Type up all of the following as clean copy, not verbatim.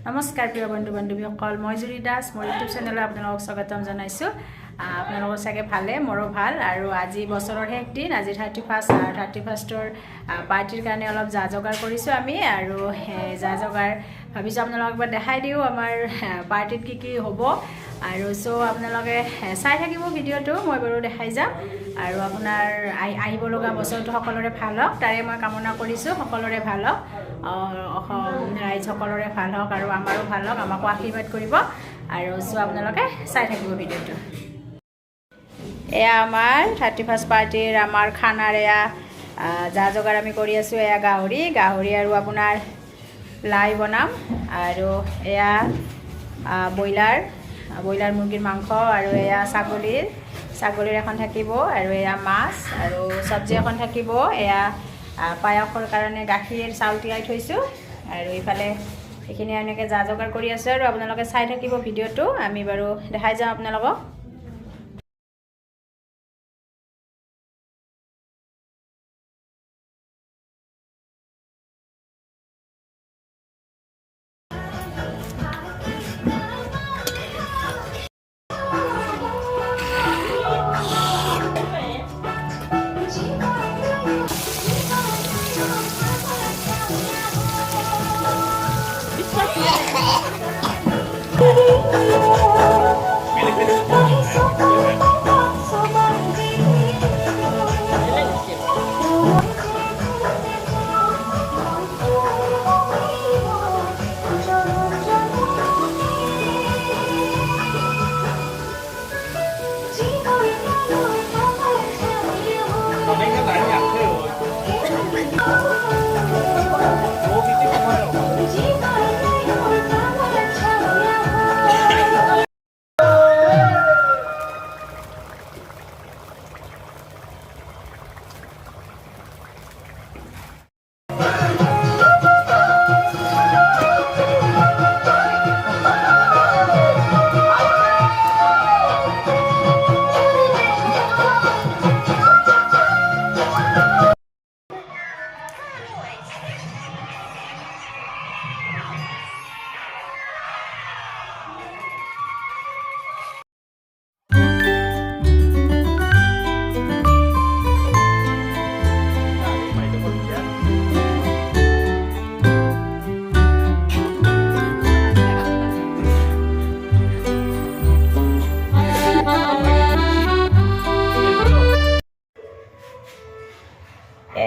নমস্কাৰ প্ৰিয় বন্ধু বান্ধৱীসকল, মই জুৰি দাস মোৰ ইউটিউব চেনেলত আপোনালোকক স্বাগতম জনাইছোঁ। আপোনালোকৰ চাগে ভালে, মোৰো ভাল। আৰু আজি বছৰৰ শেষ দিন, আজি 31ৰ পাৰ্টিৰ কাৰণে অলপ যা যোগাৰ কৰিছোঁ আমি। আৰু যা যোগাৰ ভাবিছোঁ আপোনালোকক এবাৰ দেখাই দিওঁ আমাৰ পাৰ্টিত কি হ'ব। আৰু আপোনালোকে চাই থাকিব ভিডিঅ'টো, মই বাৰু দেখাই যাম। আৰু আপোনাৰ আহিব লগা বছৰটো সকলোৰে ভাল হওক, তাৰে মই কামনা কৰিছোঁ। সকলোৰে ভাল হওক, ৰাইজ সকলোৰে ভাল হওক আৰু আমাৰো ভাল হওক, আমাকো আশীৰ্বাদ কৰিব। আৰু আপোনালোকে চাই থাকিব ভিডিঅ'টো। এয়া আমাৰ 31st পাৰ্টিৰ আমাৰ খানাৰ এয়া যা যোগাৰ আমি কৰি আছোঁ। এয়া গাহৰি আৰু আপোনাৰ লাই বনাম। আৰু এয়া ব্ৰইলাৰ মুৰ্গীৰ মাংস, আৰু এয়া ছাগলীৰ এখন থাকিব, আৰু এয়া মাছ আৰু চব্জি এখন থাকিব। এয়া পায়সৰ কাৰণে গাখীৰ চাউল তিয়াই থৈছোঁ। আৰু ইফালে এইখিনি এনেকৈ যা যোগাৰ কৰি আছোঁ। আৰু আপোনালোকে চাই থাকিব ভিডিঅ'টো, আমি বাৰু দেখাই যাওঁ আপোনালোকক।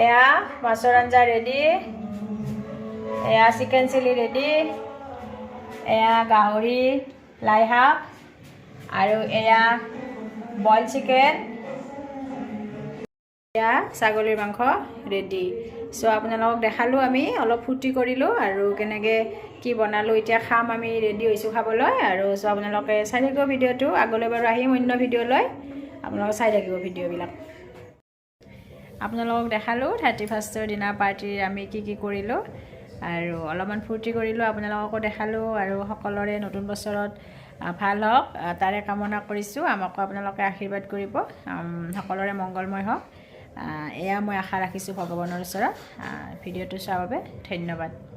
এয়া মাছৰ আঞ্জা ৰেডি, এয়া চিকেন চিলি ৰেডি, এয়া গাহৰি লাই শাক, আৰু এয়া বইল চিকেন, এয়া ছাগলীৰ মাংস ৰেডি। আপোনালোকক দেখালোঁ, আমি অলপ ফূৰ্তি কৰিলোঁ আৰু কেনেকৈ কি বনালোঁ। এতিয়া খাম, আমি ৰেডি হৈছোঁ খাবলৈ। আৰু আপোনালোকে চাই থাকিব ভিডিঅ'টো। আগলৈ বাৰু আহিম অন্য ভিডিঅ' লৈ, আপোনালোকে চাই থাকিব ভিডিঅ'বিলাক। আপোনালোকক দেখালোঁ 31ৰ দিনা পাৰ্টিৰ আমি কি কৰিলোঁ, আৰু অলপমান ফূৰ্তি কৰিলোঁ, আপোনালোককো দেখালোঁ। আৰু সকলোৰে নতুন বছৰত ভাল হওক, তাৰে কামনা কৰিছোঁ। আমাকো আপোনালোকে আশীৰ্বাদ কৰিব, সকলোৰে মংগলময় হওক, এয়া মই আশা ৰাখিছোঁ ভগৱানৰ ওচৰত। ভিডিঅ'টো চোৱাৰ বাবে ধন্যবাদ।